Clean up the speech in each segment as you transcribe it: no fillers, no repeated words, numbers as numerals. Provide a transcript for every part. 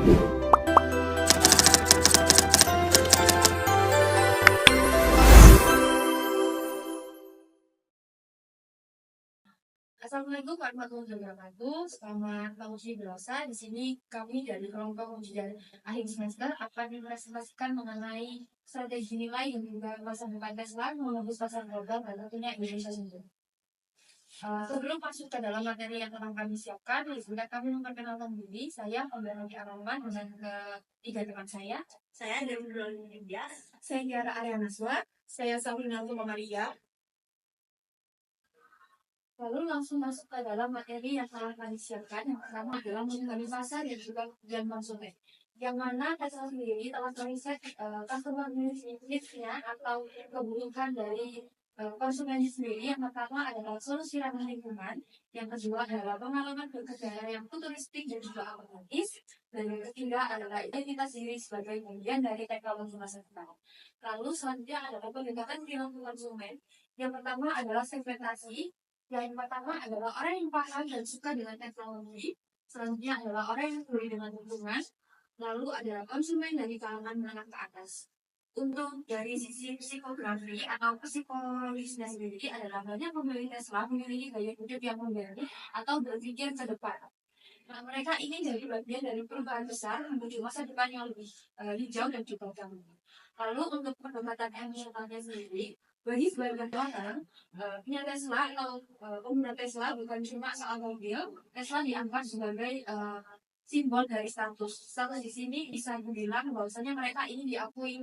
Assalamualaikum warahmatullahi wabarakatuh. Selamat pagi Brosa. Di sini kami dari kelompok ujian akhir semester akan mempresentasikan mengenai strategi nilai dan juga masa depan Tesla menembus pasar global dan tentunya Indonesia sendiri. Sebelum masuk ke dalam materi yang telah kami siapkan, izinkan kami memperkenalkan diri. Saya Pemberani Araman dengan ketiga teman saya. Saya Dewi India. Saya Tiara Arya Naswa. Saya Sabrina Maria. Lalu langsung masuk ke dalam materi yang telah kami siapkan. Yang pertama adalah mengenai pasar dan juga kebutuhan konsumen. Yang mana Tesla sendiri telah meriset customer needs-nya atau kebutuhan dari konsumen sendiri. Yang pertama adalah solusi ramah lingkungan. Yang kedua adalah pengalaman berkendara yang futuristik dan juga otomatis. Dan yang ketiga adalah identitas diri sebagai bagian dari teknologi masa depan. Lalu selanjutnya adalah pendekatan perilaku konsumen. Yang pertama adalah segmentasi. Yang pertama adalah orang yang paham dan suka dengan teknologi. Selanjutnya adalah orang yang peduli dengan lingkungan. Lalu adalah konsumen dari kalangan menengah ke atas. Untuk dari sisi psikografi atau psikologisnya sendiri adalah banyak pemilih Tesla memiliki gaya hidup yang modern atau berpikir ke depan. Nah, mereka ingin jadi bagian dari perubahan besar menuju masa depan yang lebih hijau dan juga damai. Lalu untuk pendekatan emosionalnya sendiri, bagi sebagian orang, punya Tesla atau pengguna Tesla bukan cuma soal mobil. Tesla dianggap sebagai simbol dari status. Status di sini bisa dibilang bahwasanya mereka ini diakui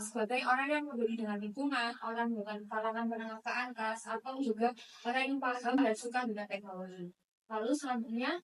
sebagai orang yang peduli dengan lingkungan, orang dengan kalangan menengah ke atas, atau juga orang yang paham dan suka dengan teknologi. Lalu selanjutnya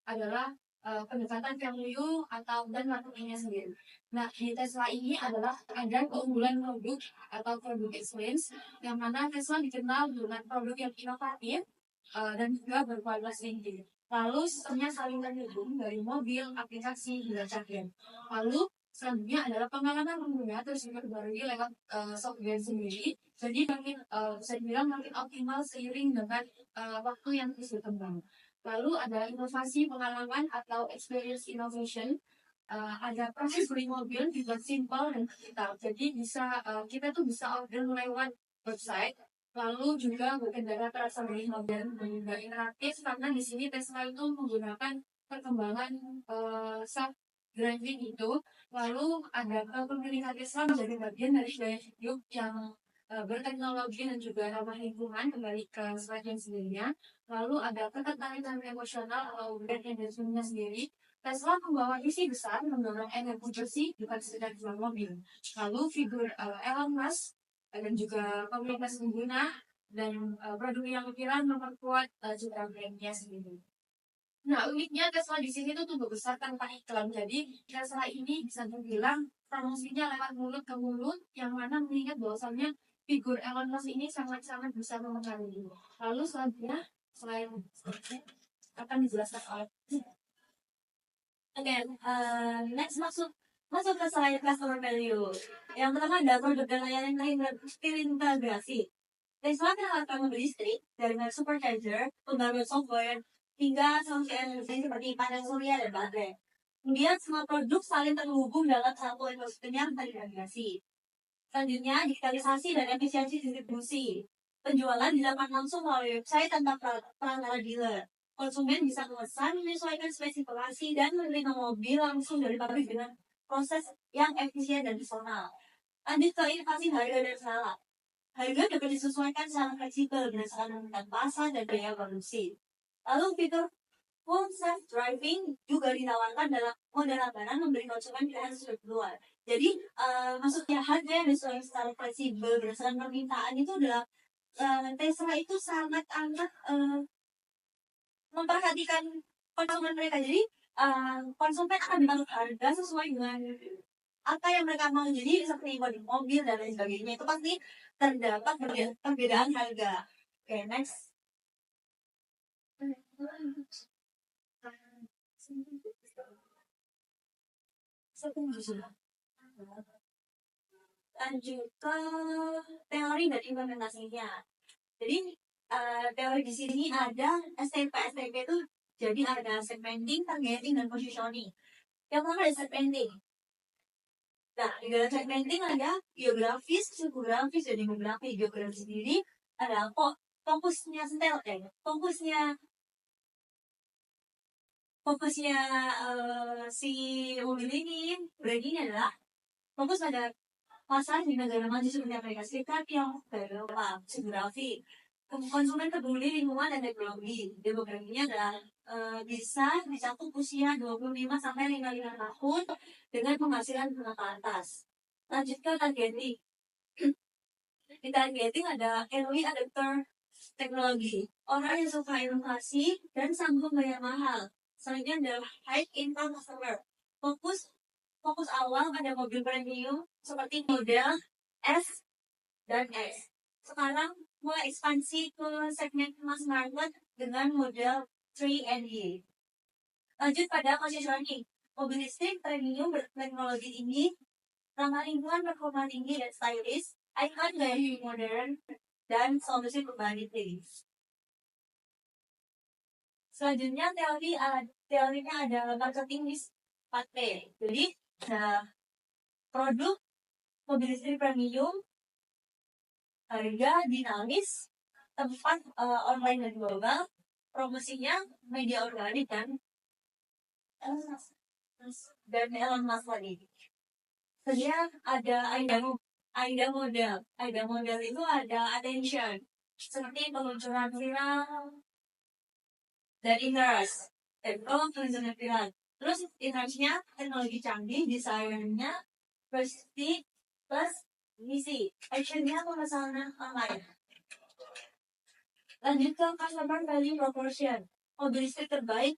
adalah pendekatan value atau dan marketingnya sendiri. Nah, di Tesla ini adalah ada keunggulan produk atau produk excellence, yang mana Tesla dikenal dengan produk yang inovatif dan juga berkualitas tinggi. Lalu sistemnya saling terhubung dari mobil, aplikasi, hingga charger. Lalu selanjutnya adalah pengalaman pengguna terus diperbarui lewat software sendiri. Jadi makin bisa dibilang makin optimal seiring dengan waktu yang terus berkembang. Lalu ada inovasi pengalaman atau experience innovation. Ada proses beli mobil dibuat simpel dan digital. Jadi kita tuh bisa order lewat website. Lalu juga berkendara terasa lebih modern dan juga interaktif karena di sini Tesla itu menggunakan perkembangan self driving itu. Lalu ada pemilihan Tesla menjadi bagian dari gaya hidup yang berteknologi dan juga ramah lingkungan, kembali ke slide yang sebelumnya. Lalu ada ketertarikan emosional atau brand endorsement-nya sendiri. Tesla membawa visi besar mendorong energi bersih bukan sekedar jual mobil. Lalu figur Elon Musk dan juga komunitas pengguna dan produk yang viral memperkuat citra brandnya sendiri. Nah, uniknya Tesla di sini tuh tumbuh besar tanpa iklan. Jadi Tesla ini bisa dibilang promosinya lewat mulut ke mulut, yang mana mengingat bahwasannya figur Elon Musk ini sangat-sangat bisa mempengaruhi. Lalu selanjutnya, selain akan dijelaskan oleh next masuk ke slide customer value. Yang pertama ada produk dan layanan lain terintegrasi. Tesla akan memberi listrik dari supercharger, pembaruan software, hingga solusi energi seperti panel surya dan baterai. Kemudian semua produk saling terhubung dalam satu ekosistem yang terintegrasi. Selanjutnya, digitalisasi dan efisiensi distribusi. Penjualan dilakukan langsung melalui website tanpa perantara dealer. Konsumen bisa memesan, menyesuaikan spesifikasi, dan menerima mobil langsung dari pabrik dengan proses yang efisien dan personal. Lanjut ke inovasi harga dan skala. Harga dapat disesuaikan secara fleksibel berdasarkan permintaan pasar dan biaya produksi. Lalu fitur full self driving juga ditawarkan dalam model langganan, memberi konsumen pilihan sesuai keluar. Jadi maksudnya harga yang disesuaikan secara fleksibel berdasarkan permintaan itu adalah Tesla itu sangat amat memperhatikan konsumen mereka. Jadi konsumen akan dibangun harga sesuai dengan apa yang mereka mau. Jadi seperti mobil dan lain sebagainya itu pasti terdapat perbedaan harga. Oke, next. Lanjut ke teori dan implementasinya. Jadi teori di sini ada STP. STP itu jadi ada segmenting, targeting, dan positioning. Yang pertama ada segmenting. Nah, di dalam segmenting ada geografis, psikografis, dan demografi. Geografis sendiri adalah fokusnya si mobil ini, brand ini adalah fokus pada pasar di negara maju seperti Amerika Serikat, Tiongkok, dan Eropa. Psikografis, konsumen peduli lingkungan dan teknologi. Demografinya adalah bisa dicakup usia 25 sampai 55 tahun dengan penghasilan menengah ke atas. Lanjut ke targeting. Di targeting ada early adopter teknologi, orang yang suka inovasi dan sanggup bayar mahal. Selanjutnya adalah high income customer. Fokus awal pada mobil premium seperti model S dan X. Sekarang mulai ekspansi ke segmen mass market dengan model 3 and Y. Lanjut pada positioning. Mobil listrik premium berteknologi tinggi, ramah lingkungan, performa tinggi dan stylish, icon gaya modern, dan solusi perubahan iklim. Selanjutnya teorinya ada marketing di 4P. Jadi produk mobil listrik premium, harga dinamis, tempat online dan global, promosinya media organik dan Elon Musk tadi. Selanjutnya ada AIDA model. AIDA model itu ada attention, seperti peluncuran viral dan interest. Peluncuran viral. Terus interestnya teknologi canggih, desainnya prestige plus misi. Actionnya pemesanan online. Lanjut ke customer value proportion. Mobil listrik terbaik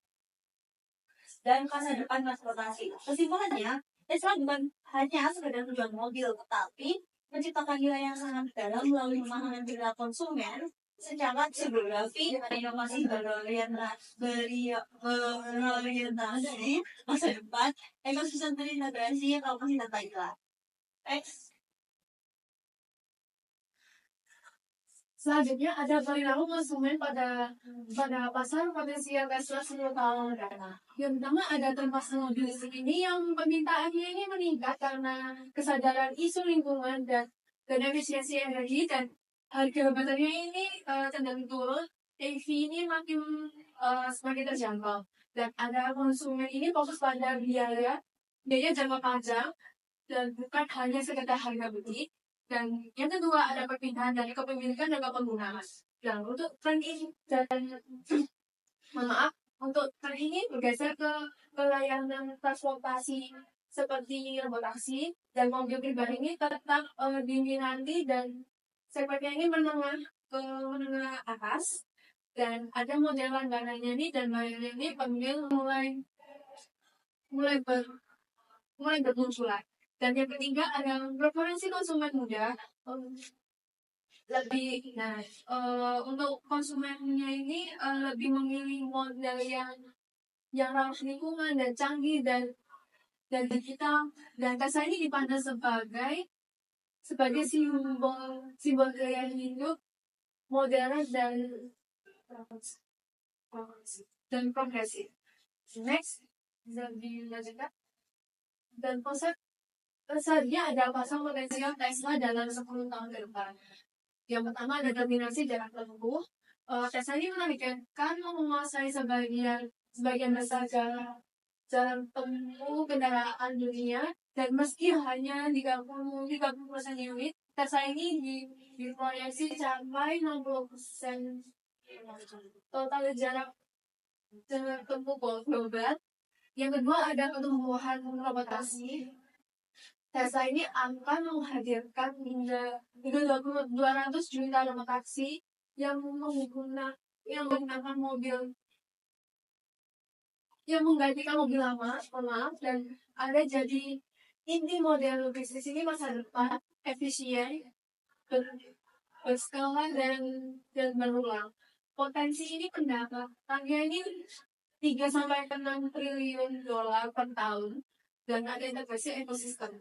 dan masa depan transportasi. Kesimpulannya, Tesla bukan hanya sekedar menjual mobil, tetapi menciptakan nilai yang sangat dalam melalui pemahaman perilaku konsumen secara psikologi, inovasi berorientasi masa depan, ekosistem terintegrasi, kapasitas iklan. Next. Selanjutnya ada perilaku konsumen pada pasar potensial Tesla 10 tahun mendatang. Yang pertama ada terpasang mobil listrik ini yang permintaannya ini meningkat karena kesadaran isu lingkungan dan efisiensi energi, dan harga baterai ini cenderung turun. EV ini semakin terjangkau, dan ada konsumen ini fokus pada biaya jangka panjang dan bukan hanya sekedar harga beli. Dan yang kedua ada perpindahan dari kepemilikan dan penggunaan. Dan untuk tren ini untuk tren ini bergeser ke layanan transportasi seperti robotaksi, dan mobil pribadi ini tetap diminati, dan segmennya ini menengah atas, dan ada model langganannya ini, dan bayarnya ini pembil mulai bermunculan. Dan yang ketiga ada preferensi konsumen muda. Untuk konsumennya ini lebih memilih model yang ramah lingkungan dan canggih dan digital. Dan Tesla ini dipandang sebagai simbol gaya hidup modern dan progresif. Next, bisa dilanjutkan. Dan selanjutnya ada pasang potensial Tesla dalam 10 tahun ke depan. Yang pertama ada dominasi jarak tempuh. Tesla ini menargetkan menguasai sebagian besar jalan tempuh kendaraan dunia, dan meski hanya 30% unit, Tesla ini diproyeksi capai 60% total jarak tempuh global. Yang kedua ada pertumbuhan robotasi. Tesla ini akan menghadirkan hingga 200 juta robotaksi yang menggunakan mobil yang menggantikan mobil lama, dan ada jadi inti model bisnis ini masa depan efisien, berskala dan berulang. Potensi ini pendapatannya ini 3-6 triliun dolar per tahun, dan ada integrasi ekosistem.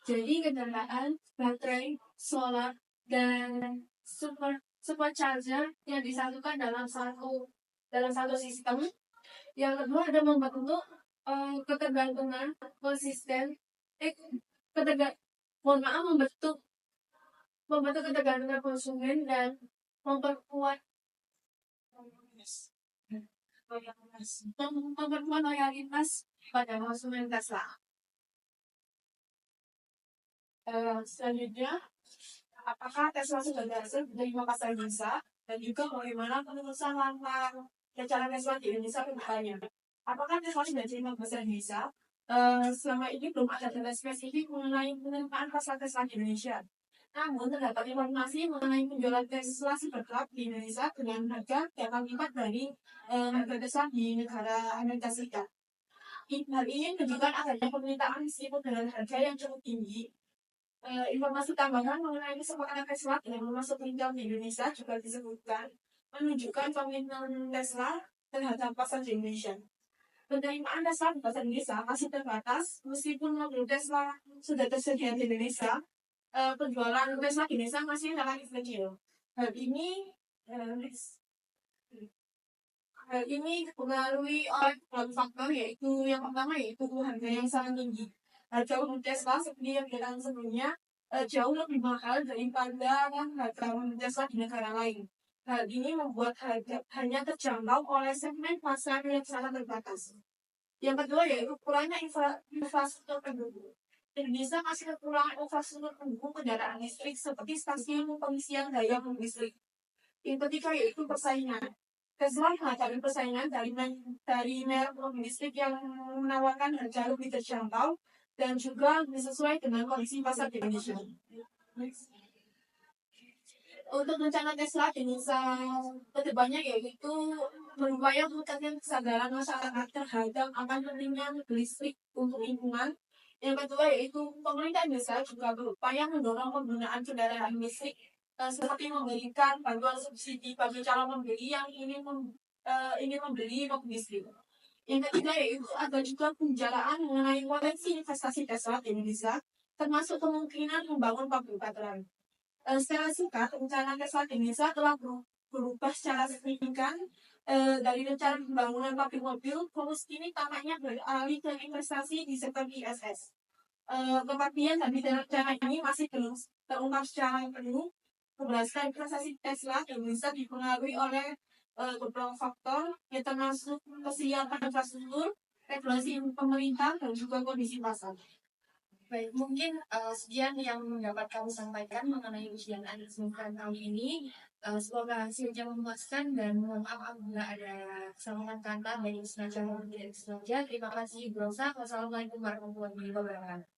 Jadi kendaraan, baterai, solar, dan supercharger yang disatukan dalam satu sistem. Yang kedua ada membentuk Ketergantungan konsisten, eh keterga mohon maaf, membentuk ketergantungan konsumen dan memperkuat loyalitas pada konsumen Tesla. Selanjutnya, apakah Tesla sudah berhasil menerima pasar bisa dan juga bagaimana penelusuran langkah rencana Tesla di Indonesia ke depannya? Apakah Tesla sudah terima pasar bisa? Selama ini belum ada data spesifik mengenai penerimaan pasar Tesla di Indonesia. Namun terdapat informasi mengenai penjualan Tesla Cybertruck di Indonesia dengan harga 3 kali lipat dari harga Tesla di negara Amerika Serikat. Hal ini menunjukkan adanya permintaan meskipun dengan harga yang cukup tinggi. Informasi tambahan mengenai kesepakatan Tesla dengan memasuk retail di Indonesia juga disebutkan, menunjukkan komitmen Tesla terhadap pasar di Indonesia. Penerimaan Tesla di pasar Indonesia masih terbatas, meskipun mobil Tesla sudah tersedia di Indonesia. Penjualan Tesla di Indonesia masih relatif kecil. Hal ini dipengaruhi oleh beberapa faktor, yaitu yang pertama yaitu harga yang sangat tinggi. Harga unit Tesla seperti yang kita sebelumnya jauh lebih mahal daripada harga unit Tesla di negara lain. Hal ini membuat harga hanya terjangkau oleh segmen pasar yang sangat terbatas. Yang kedua yaitu kurangnya infrastruktur pendukung. Indonesia masih kekurangan infrastruktur pendukung kendaraan listrik seperti stasiun pengisian daya mobil listrik. Yang ketiga yaitu persaingan. Tesla menghadapi persaingan dari merek mobil listrik yang menawarkan harga lebih terjangkau dan juga sesuai dengan kondisi pasar di Indonesia. Untuk rencana Tesla di Indonesia kedepannya yaitu berupaya meningkatkan kesadaran masyarakat terhadap akan pentingnya mobil listrik untuk lingkungan. Yang kedua yaitu pemerintah Indonesia juga berupaya mendorong penggunaan kendaraan listrik seperti memberikan bantuan subsidi bagi calon pembeli yang ingin membeli mobil listrik. Yang ketiga yaitu ada juga pembicaraan mengenai potensi investasi Tesla di Indonesia, termasuk kemungkinan membangun pabrik baterai. Secara singkat, rencana Tesla di Indonesia telah berubah secara signifikan dari rencana pembangunan pabrik mobil, fokus kini tampaknya beralih ke investasi di sektor ISS. Kepastian dari rencana ini masih belum terungkap secara penuh. Keberhasilan investasi Tesla di Indonesia dipengaruhi oleh beberapa faktor, yang termasuk kesiapan infrastruktur, regulasi pemerintah, dan juga kondisi pasar. Baik, mungkin sekian yang dapat kami sampaikan mengenai ujian akhir kali ini. Semoga hasilnya memuaskan dan mohon maaf apabila ada kesalahan kata baik sengaja maupun tidak sengaja. Terima kasih, Bu Rosa. Wassalamualaikum warahmatullahi wabarakatuh.